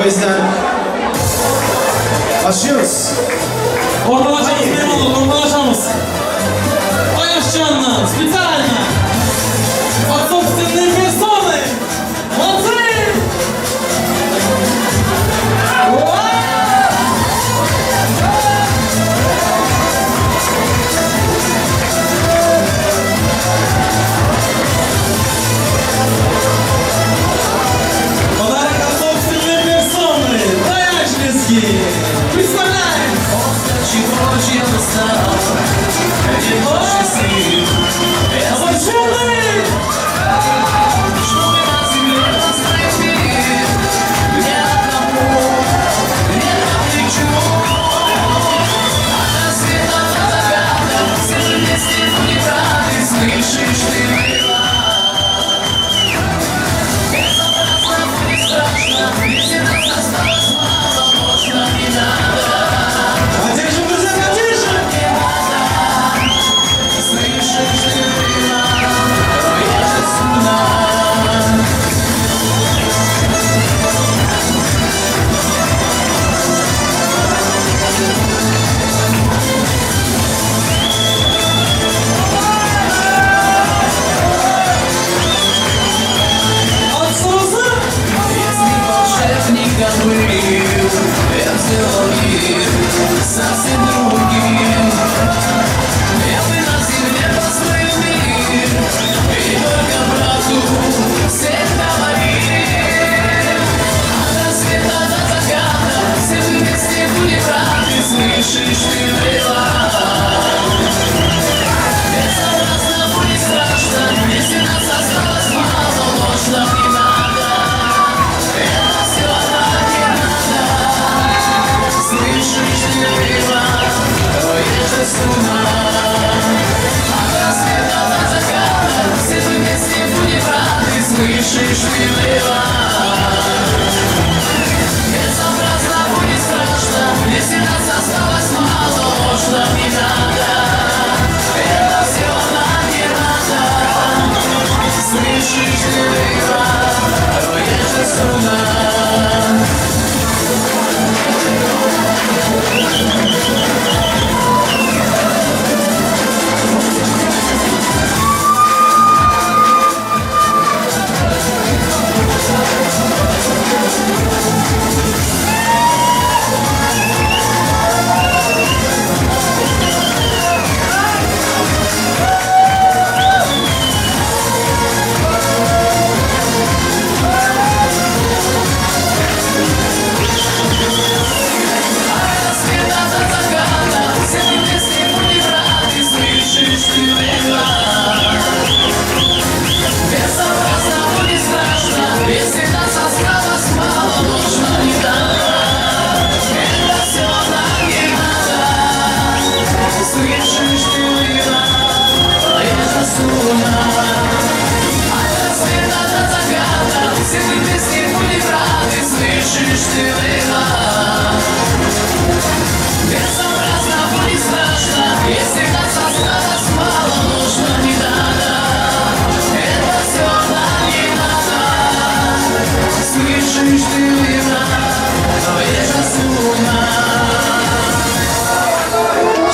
O yüzden başlıyoruz. Ortalaşamız benim olur, ortalaşamız. Поезжанно, специально. От собственной персоны. Молодцы! Подарок от собственной персоны. Таячнинский. Представляем!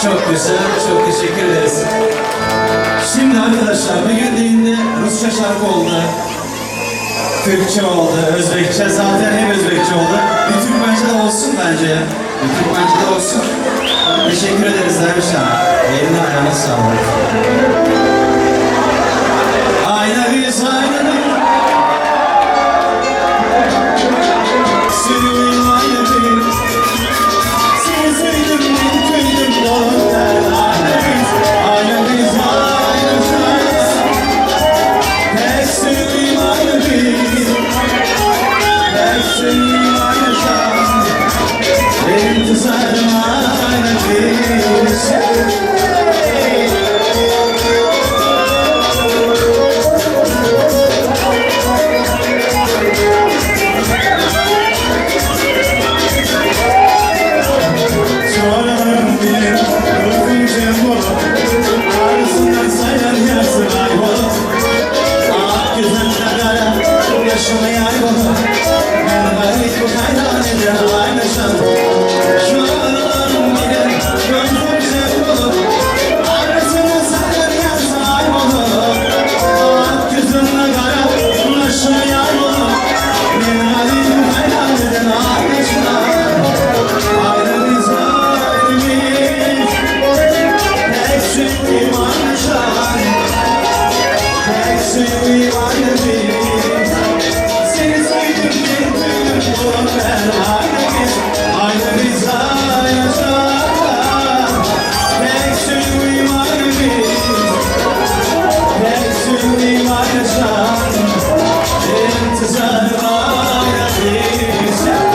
Çok güzel, çok teşekkür ederiz. Şimdi arkadaşlar bir gün deyince Rusça şarkı oldu. Türkçe oldu, Özbekçe, zaten hep Özbekçe oldu. Bir Türkmence de olsun bence. Bir Türkmence de olsun. Teşekkür ederiz Dervişan. Eline ayağına sağlık. Ayna biz, ayna biz. Suyun ayna biz. Seni sevdim, beni kıydım, doğru der. Ayna biz, ayna biz, ayna biz. Tek suyun ayna biz. Tek suyun ayna şan. Benim tuzarım ayna biz. Yaşamaya ayvalı, ben garip olur vermaniz aynı bize yaşar. Pek sürüyüm aynı biz, pek sürüyüm aynı can. İntizar aynı biz.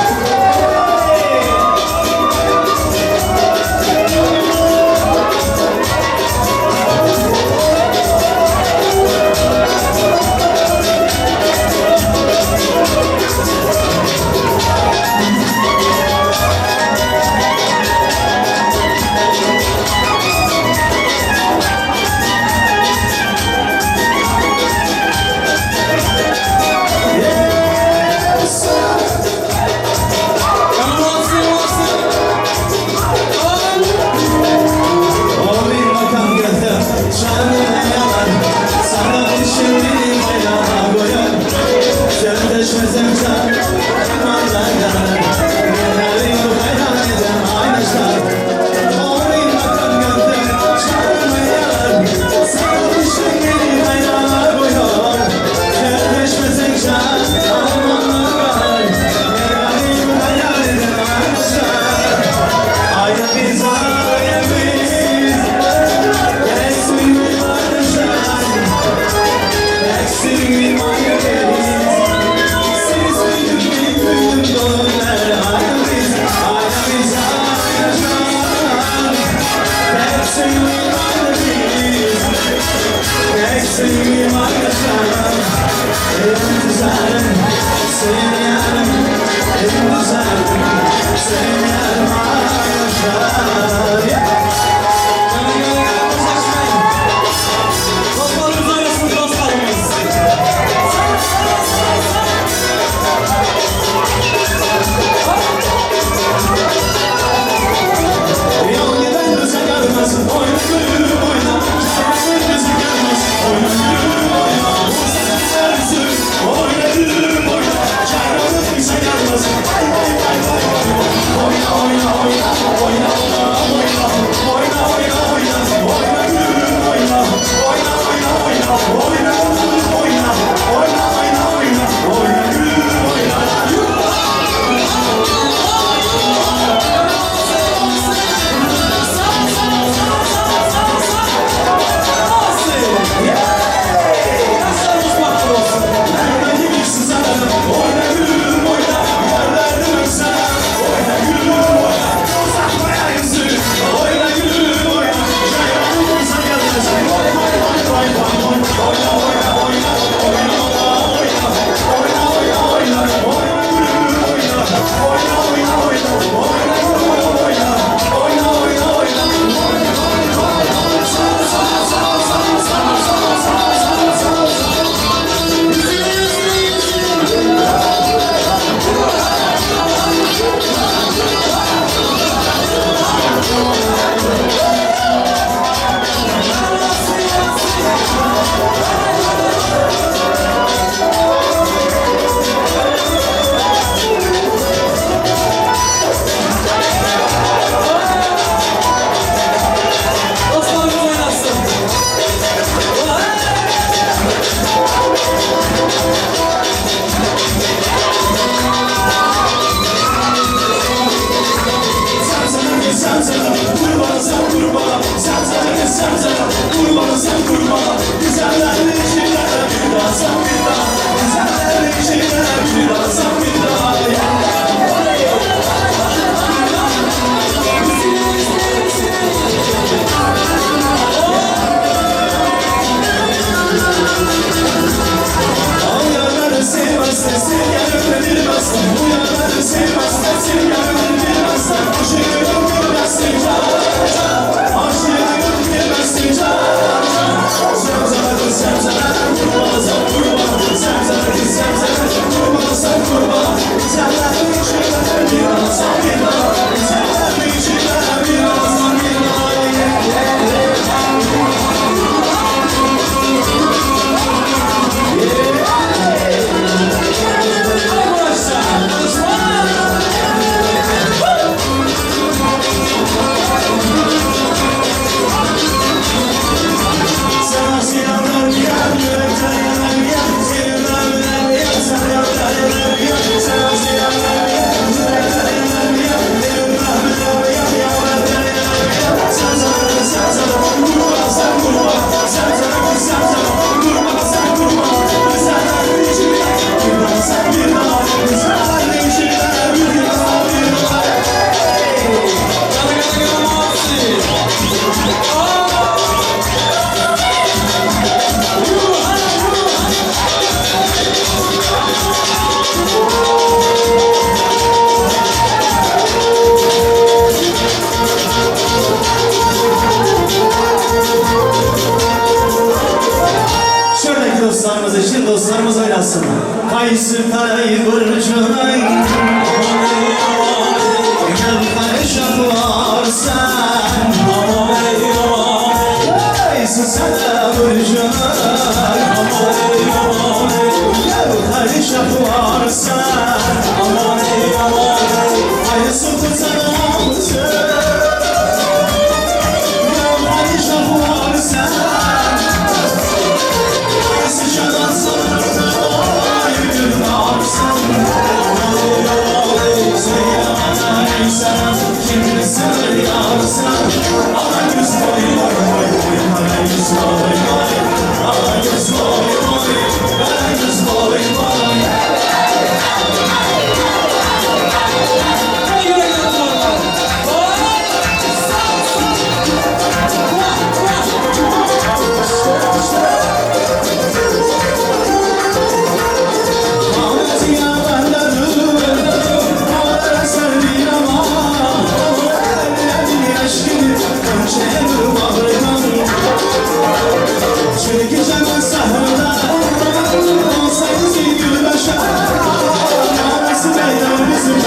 isim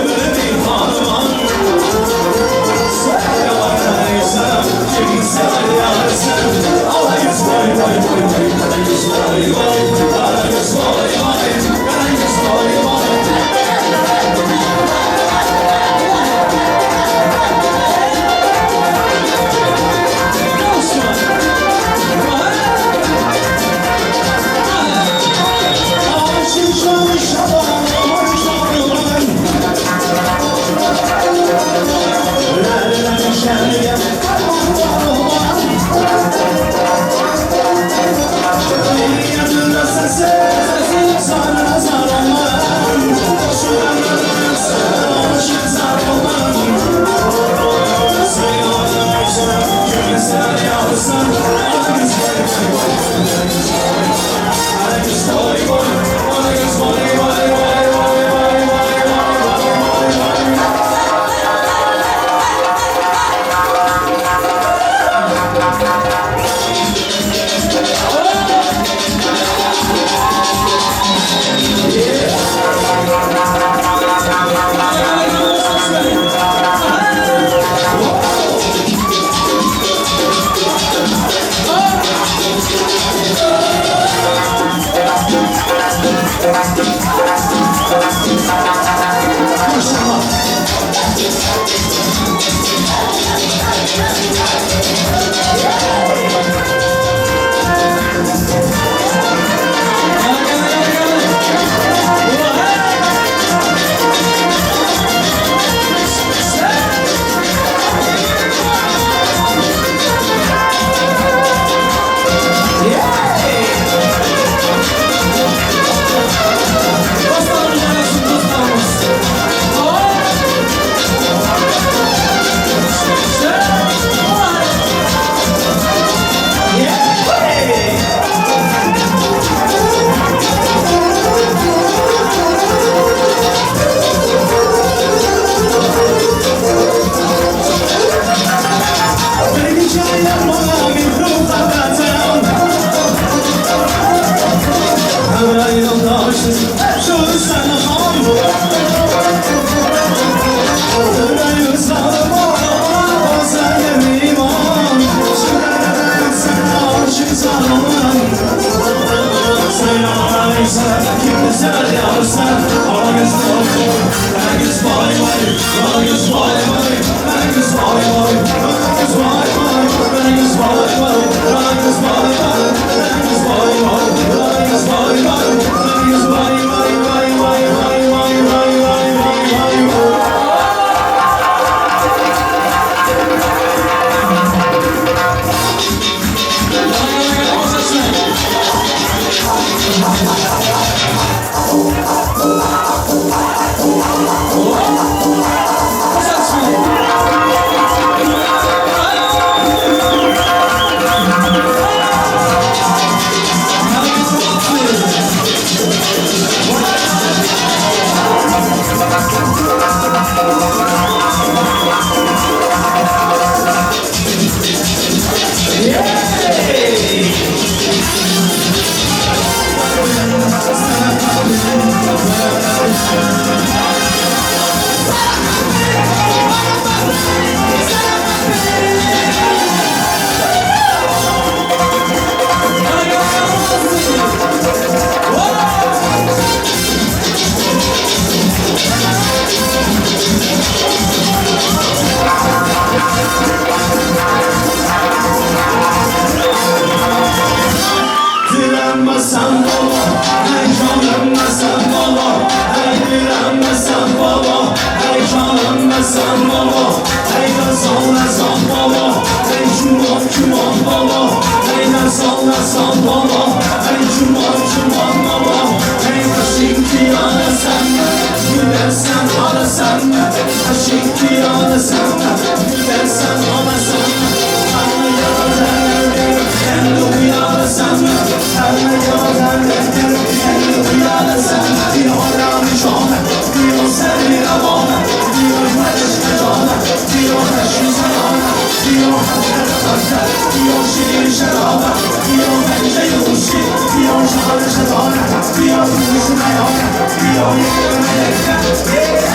böyle bir hanıman. Söyle bakaraysa kimse yarsın. Alayız vay vay vay vay. Karayız vay vay. Karayız vay vay. Karayız vay vay. Yeah.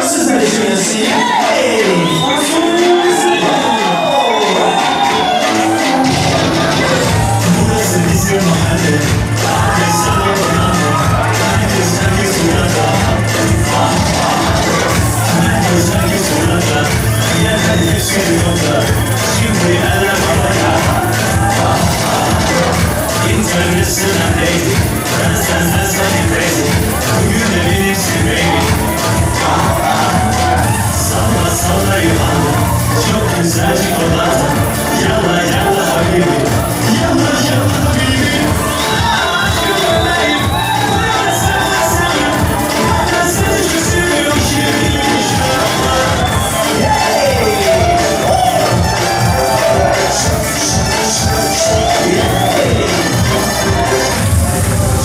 Sizler için gelsin. Hey! Burası bizim mahalle. Yaşam ormanı. Herkes burada. Herkes burada. Yerler yaşıyor. Şimdi eller havaya. International lady. Ben seni crazy. Bugün de benimsin baby. Salla salla yuvarla. Çok güzel çikolata. Yalla yalla habibi. Yalla yalla habibi.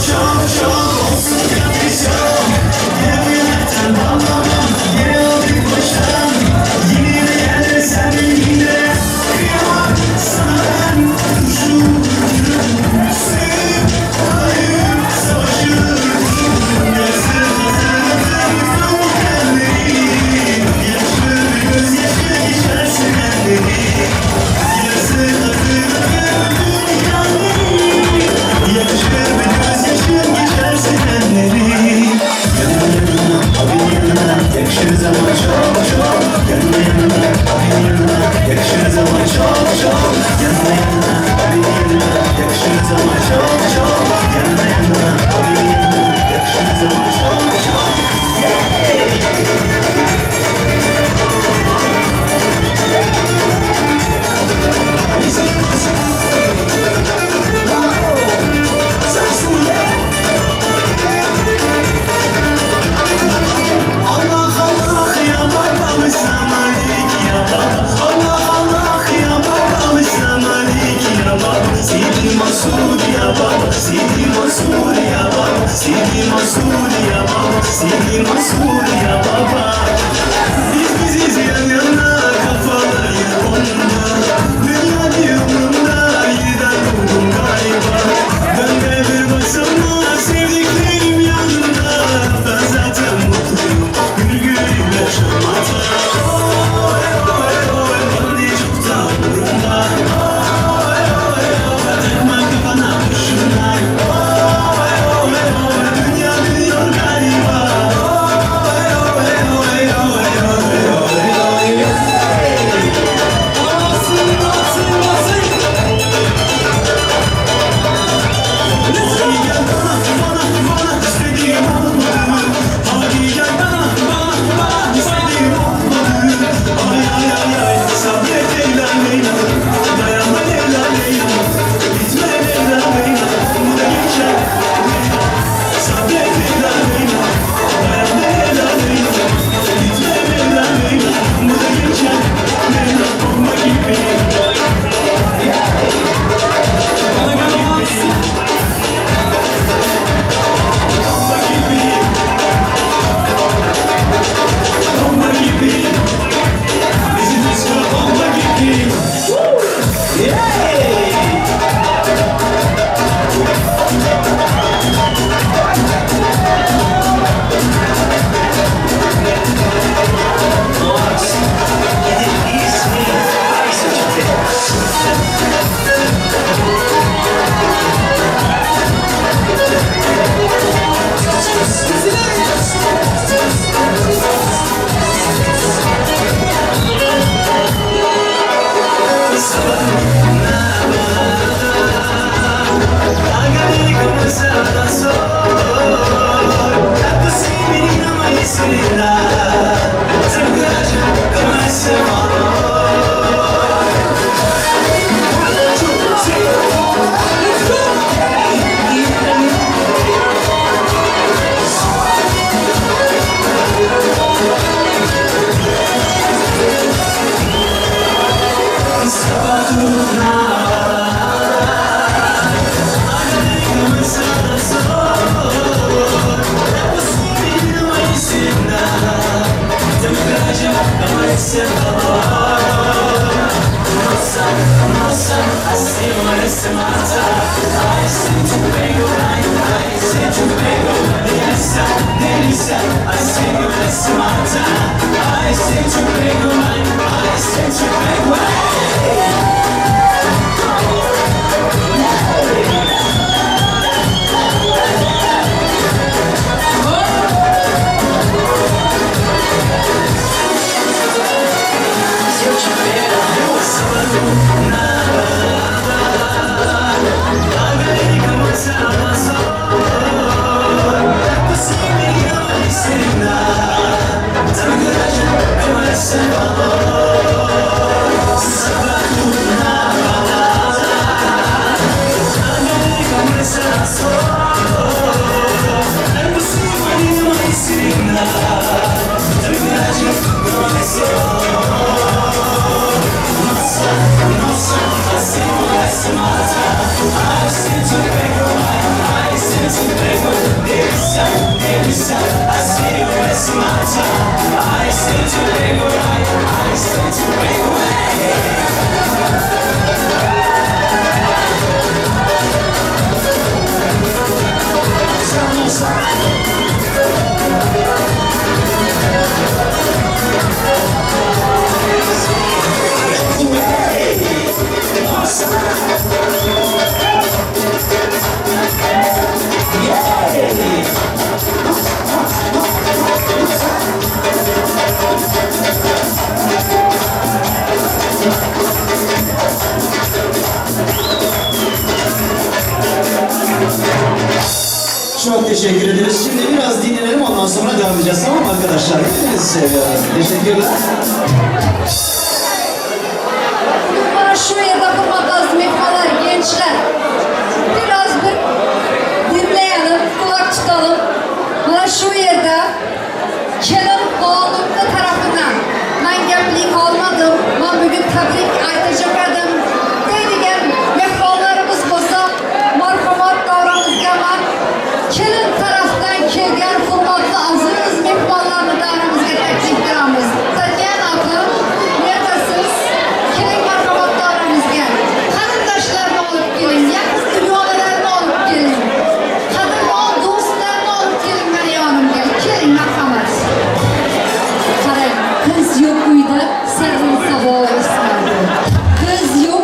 Çok çok olsun yapacağım. Yemekten bağlamam. Yine o bir baştan. Yine de yerler sen yine. Kıyamam sana ben. Kuşum sevip hayır savaşırım. Yazın hazırladım kendimi. Yaşlı gözyaşı geçersin kendimi. Yazın hazırladım kendimi. Yakışır bir gözyaşım geçersin kendimi. Yanına yanına, abin yanına, yakışır zaman çok çok. Yanına yanına, abin yanına, yakışır zaman çok çok. Yanına yanına, abin yanına, yakışır zaman çok çok. Yanına yanına, abin yanına, yakışır zaman çok çok. Allah Allah ya baba Malik ya baba. Allah Allah ya baba Malik ya baba. Sidi Masud ya baba. Sidi Masud ya baba. Sidi Masud ya baba. Sidi Masud ya baba. Biz biziz yan yana kafalar yolunda. Dünya bir umrumda yeniden buldum galiba. Ben de bir başıma sevdiklerim yanında. Ben zaten mutluyum. Gül gül yaşamada. Oy oy oy bana çok da umurumda. Oy oy oy takma kafana boşuna. Oy oy oy dünya biliyor galiba. Oy Çok teşekkür ederiz. Şimdi biraz dinlenelim, ondan sonra devam edeceğiz. Tamam mı arkadaşlar? Hepinizi seviyorum. Teşekkürler. Bana şu yerde kırmaz mekmalar, gençler. Biraz bir dinleyelim, kulak tutalım. Bana şu yerde kelin oğlumda tarafından ben geplik olmadım. Ben bugün tebrik aytacak edim. Deydigen mehmonlarımız olsa marhamat davranızga ben kelin taraftan kelgen hurmatlı aziz mehmonlarını davranızga teklif qilamiz. Tatyan apı, neredesiz? Keling marhamat davranızga. Qarindoshlarni olib keling, yaqin dugonalarni olib keling. Qadrdon do'stlarni olib keling meni yonimga. Keling marhamat. Qarang, qiz yo'q uyda sirni savo ismardi. Qiz yo'q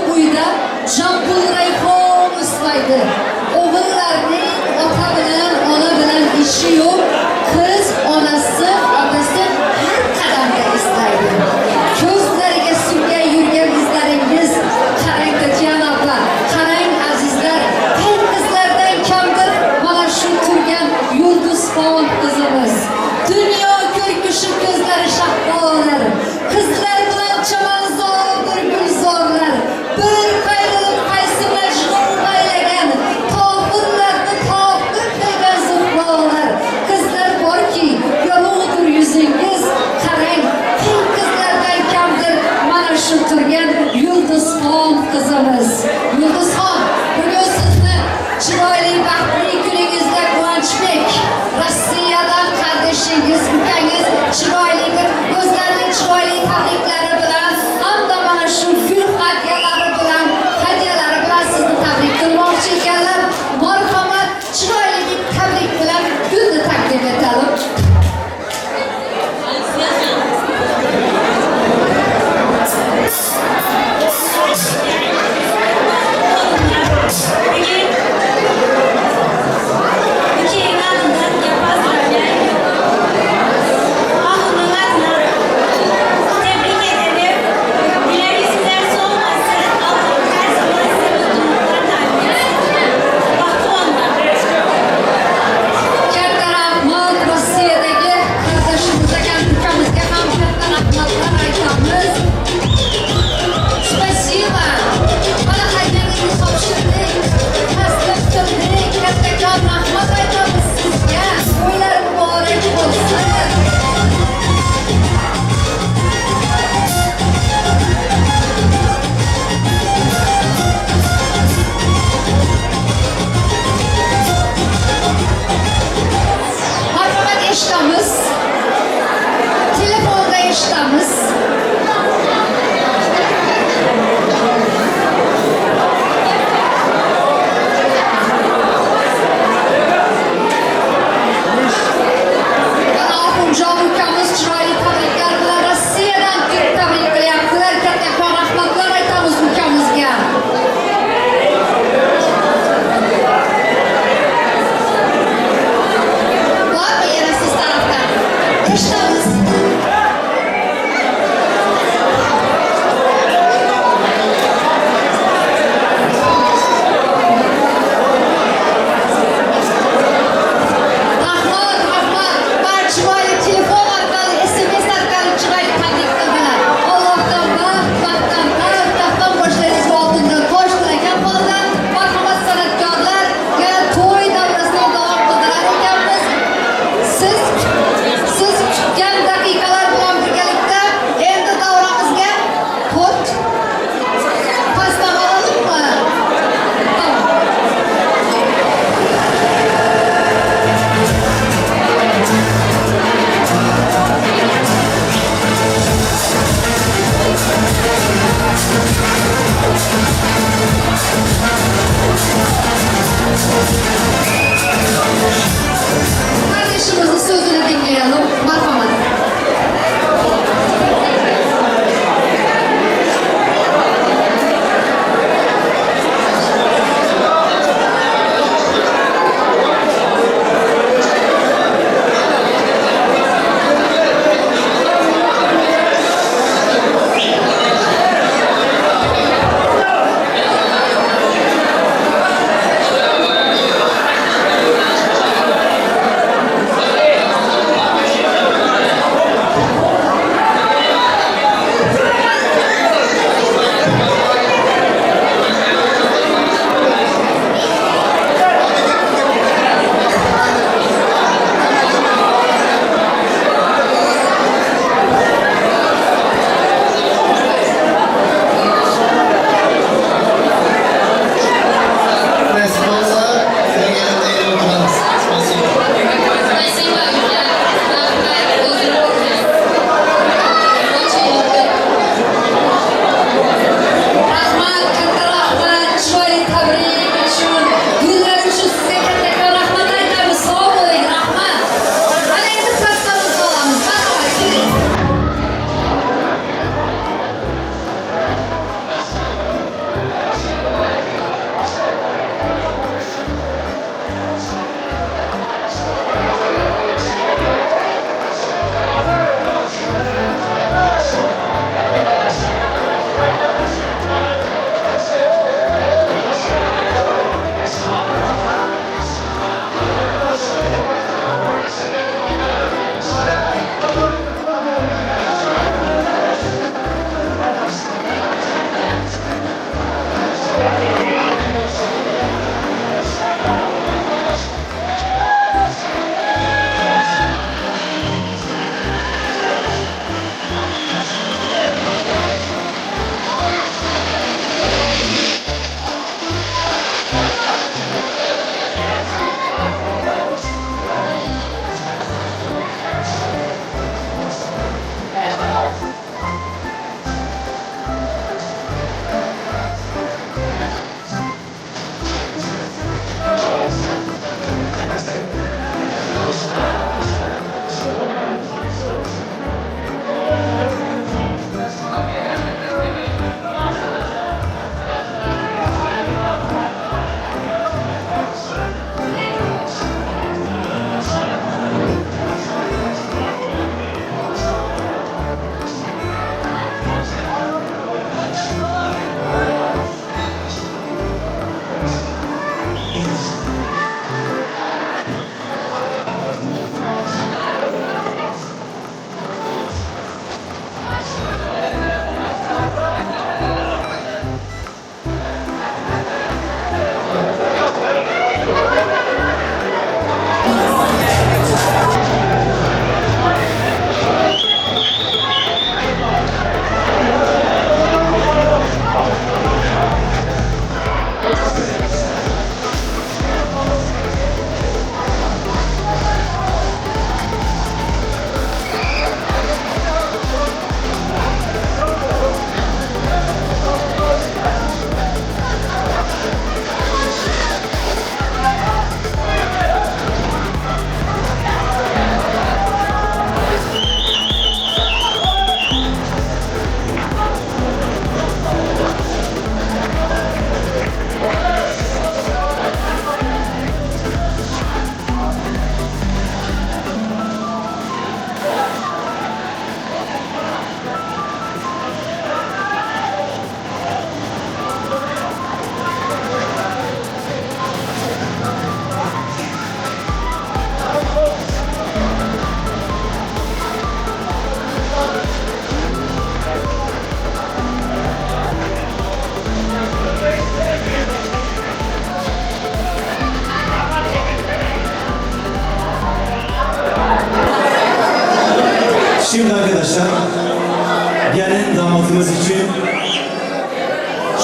kızımız için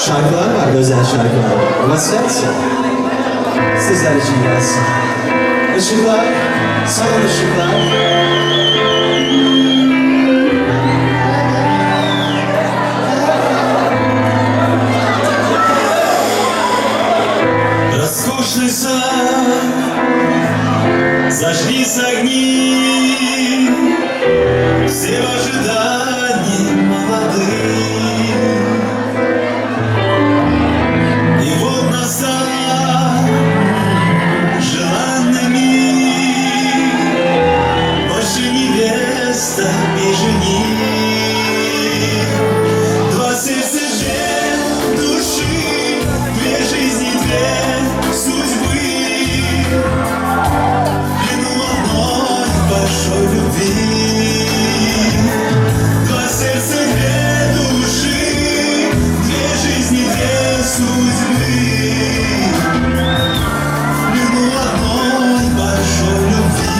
şarkılar var, özel şarkılar. Ama sensin. Sizler için gelsin. Işıklar, salon ışıklar. Роскошный сад, зажглись огни, все в ожидании молодые. И вот настал желанный миг, больше невеста и жених. Два сердца, две души, две жизни, две судьбы, плену одной большой любви. Два сердца, две души, две жизни, две судьбы, плену одной большой любви.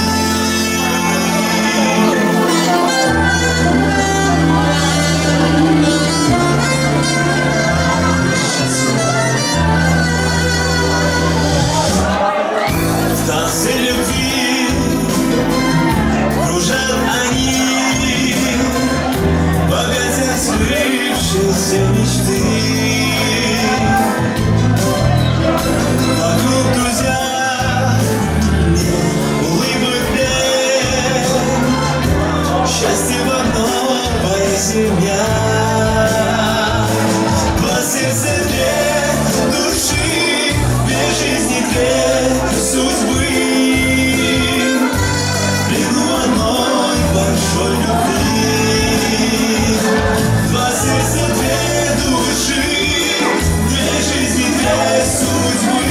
В танце любви кружат они, в объятиях сбывшейся мечты. Вокруг друзья, улыбок лет, счастье в новая семья. Два сердца, две души, две жизни, две судьбы, плену одной большой любви. Два сердца, две души, две жизни, две судьбы,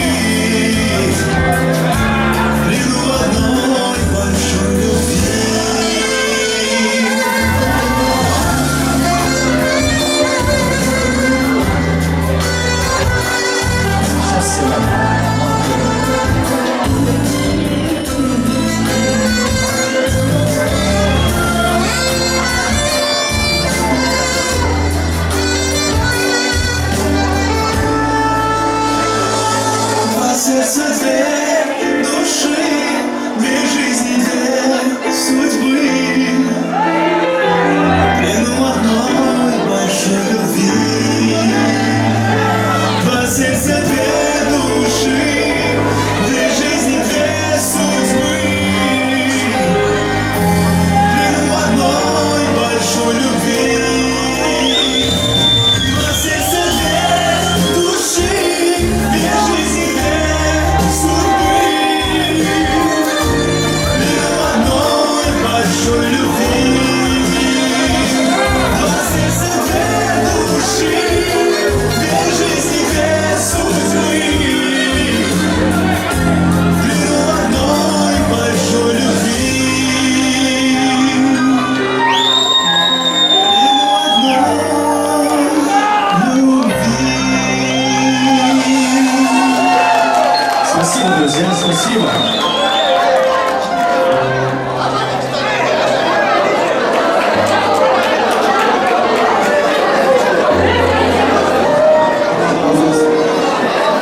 плену одной большой любви. Два сердца, две души, две жизни, две судьбы, плену одной большой любви. Два сердца, две души, две жизни, две судьбы, плену одной большой любви. Два сердца, две души, две жизни, две судьбы, плену одной большой любви. Два сердца, две души, две жизни, две судьбы, плену одной большой любви. Спасибо, друзья, спасибо.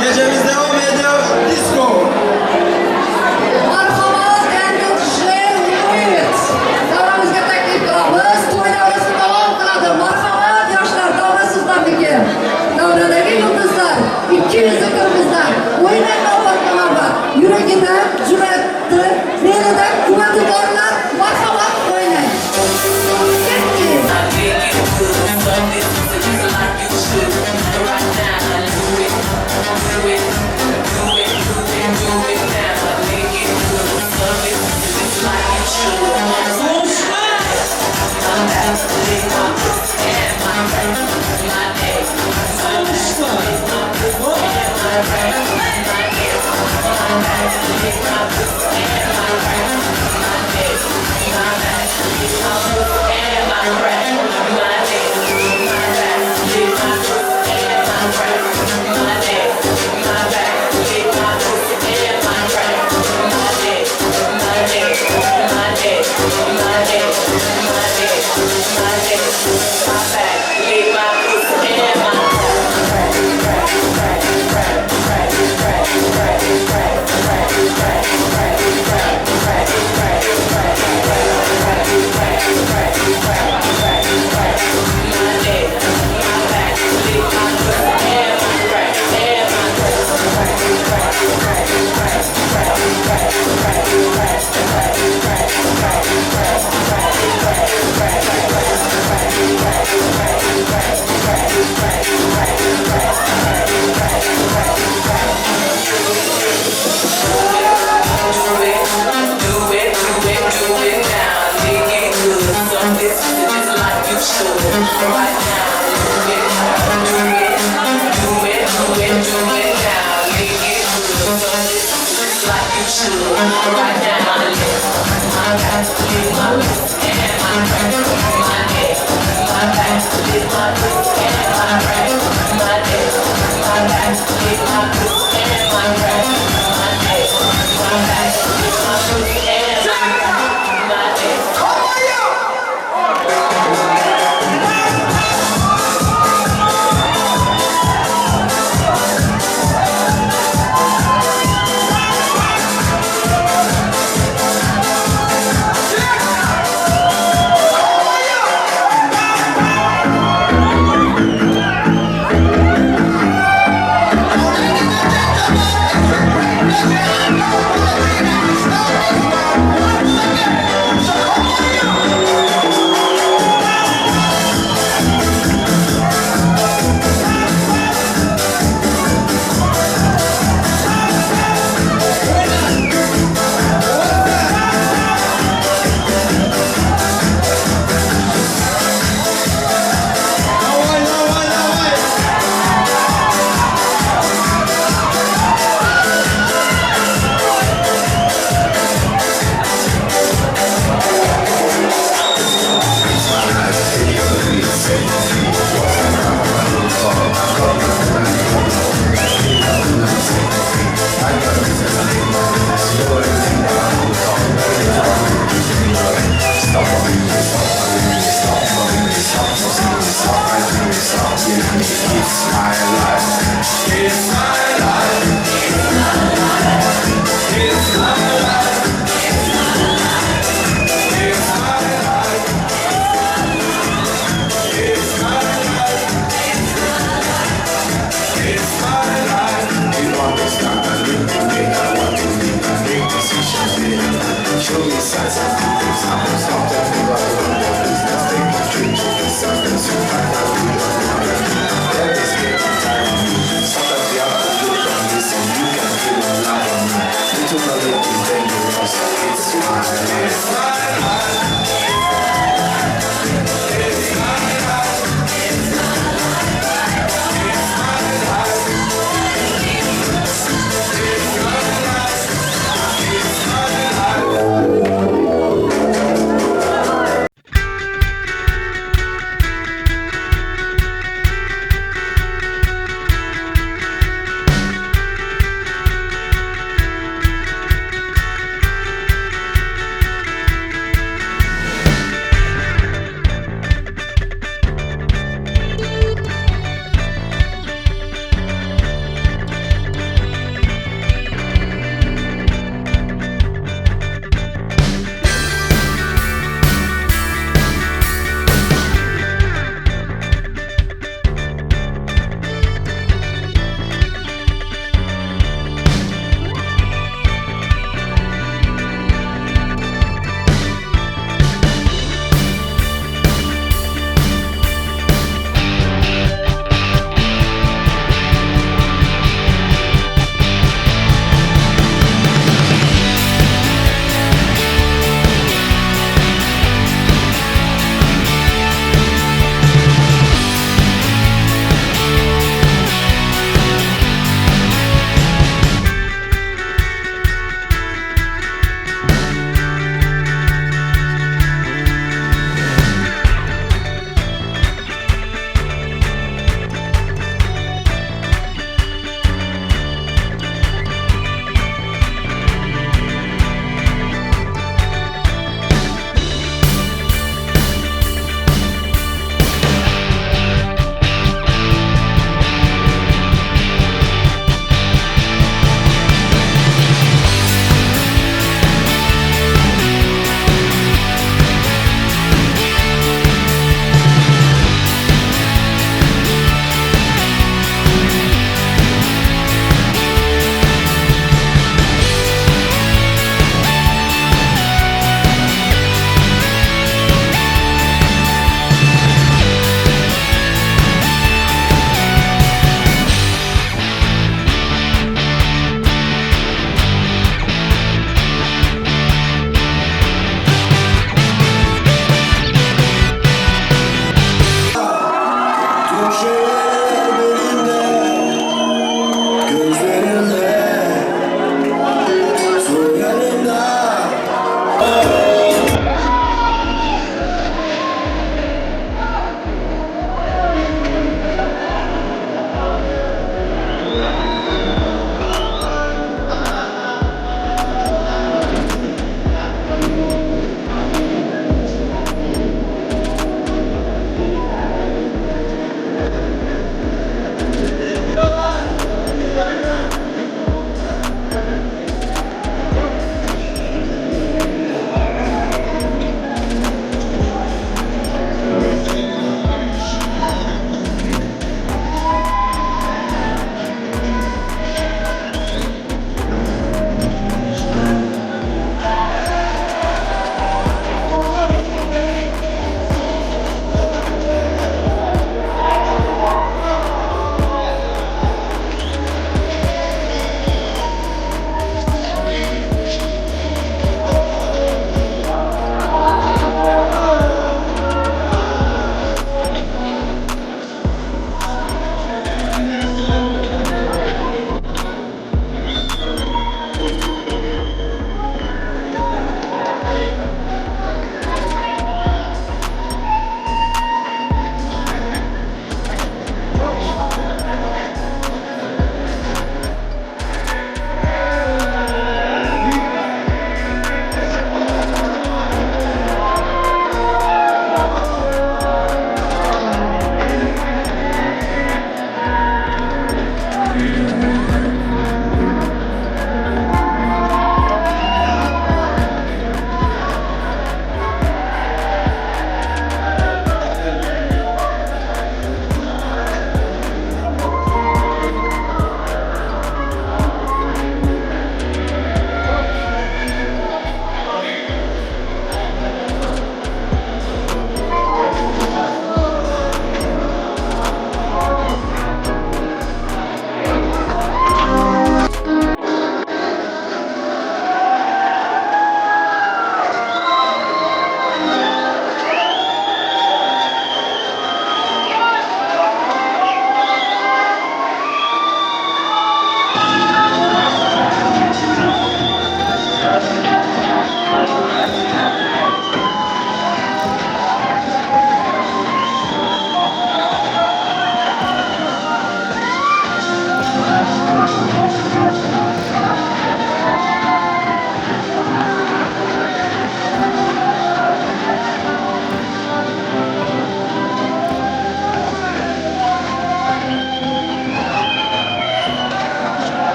Gecemiz devam ediyor. Disco. Marhamat, endi J-Unit. Davramizga taklif qilamiz. To'y davrasi davom qiladi. Marhamat, yoshlar, davra sizlarniki. Davradagi yulduzlar, 200 qirg'izlar. O'ynang navbat muhabbat. Yuragida jur'ati, belida quvvati borlar. Marhamat, o'ynang. Ketdik. My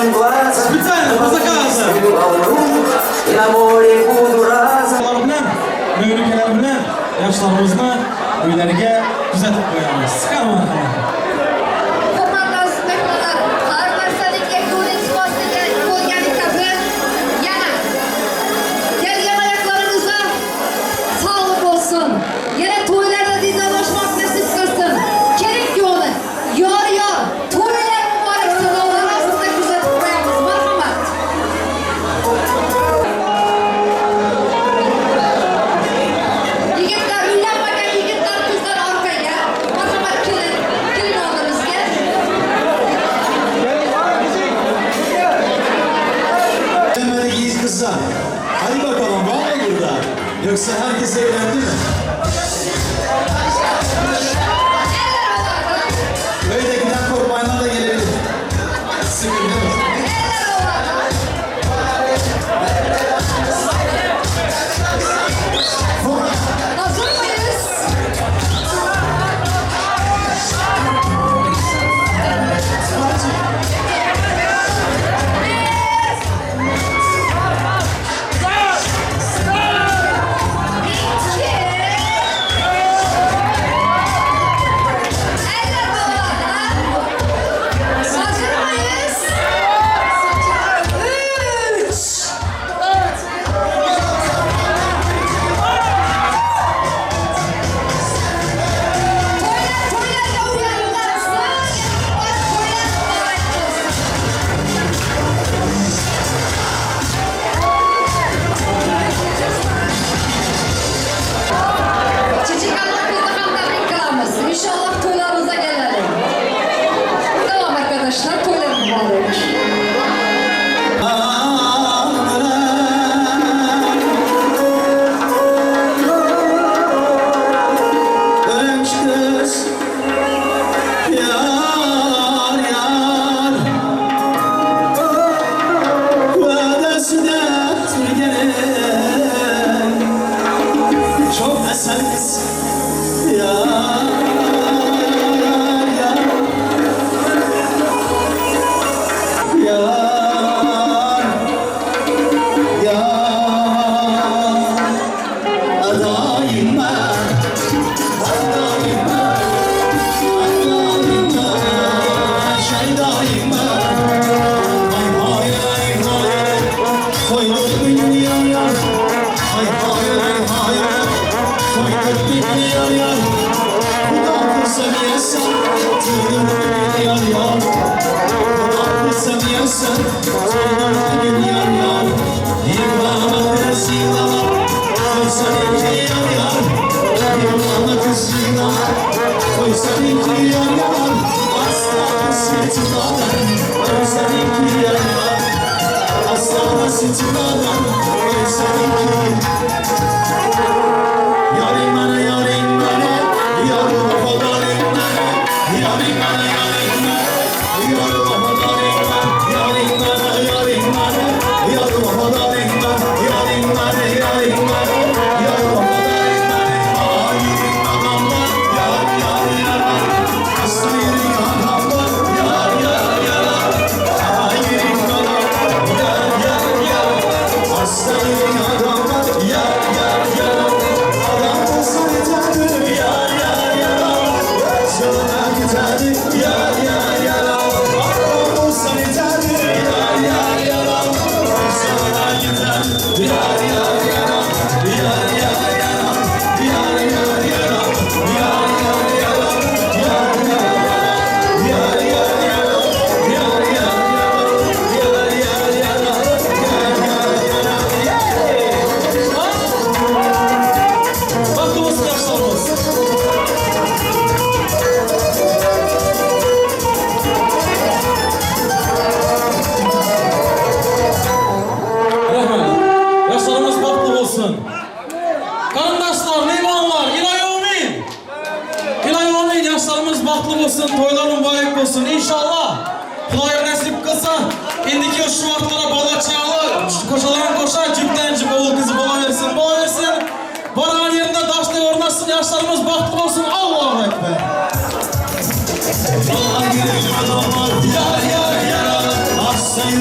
Специально, по заказу. Onlar bilan, mühürlükler bilan yaşlarımızı uylariga kuzatib qo'yamiz. Chiqarman hamma. Hurmatli aziz mehmonlar, har narsaning yakuniy isbotida bo'lgani kabi yana kelgan oyoqlaringizga sog'lik bo'lsin. Yana to'ylarda dizaynerlashmoq nasib qilsin. Kerak yo'li, yor, to'ylar muborak sadolari ostida kuzatib qo'yamiz. Marhamat. Yigitlar, uylanmagan yigitlar, qizlar orqaga. Marhamat kelin oldimizga. Evlenmediğiniz kızlar. Hadi bakalım var mı burada? Yoksa herkes evlendi mi? Eller havada. Köydekinden korkmayanlar da gelebilir. Sıkıntı yok. Eller havada. Hazır mıyız? Eller havada. Hazır mıyız? Üç. Toylarga uyanlarsa, toylar mübarek olsun. Çiçekhanlarımızda ham tabrik qilamiz. İnşallah to'ylarimize gelelim. Tamam arkadaşlar, to'ylar mübarek. Ölenç kız. Yar yar. Vadesine gelen. Çok eser kız. Yar yar. Yar. Yar. Adayım ben. olsun, toylar mübarek olsun. İnşallah Xudoy nasip kılsa indiki şu vaqtlara bala çağlar, koşalan koşar, cipten cip oğul kızı bolaversin, bolaversin. Baran yerinde daşta yormasın, yaşlarımız bahtlı olsun. Allahu Ekber. Yar yar yar, ah sen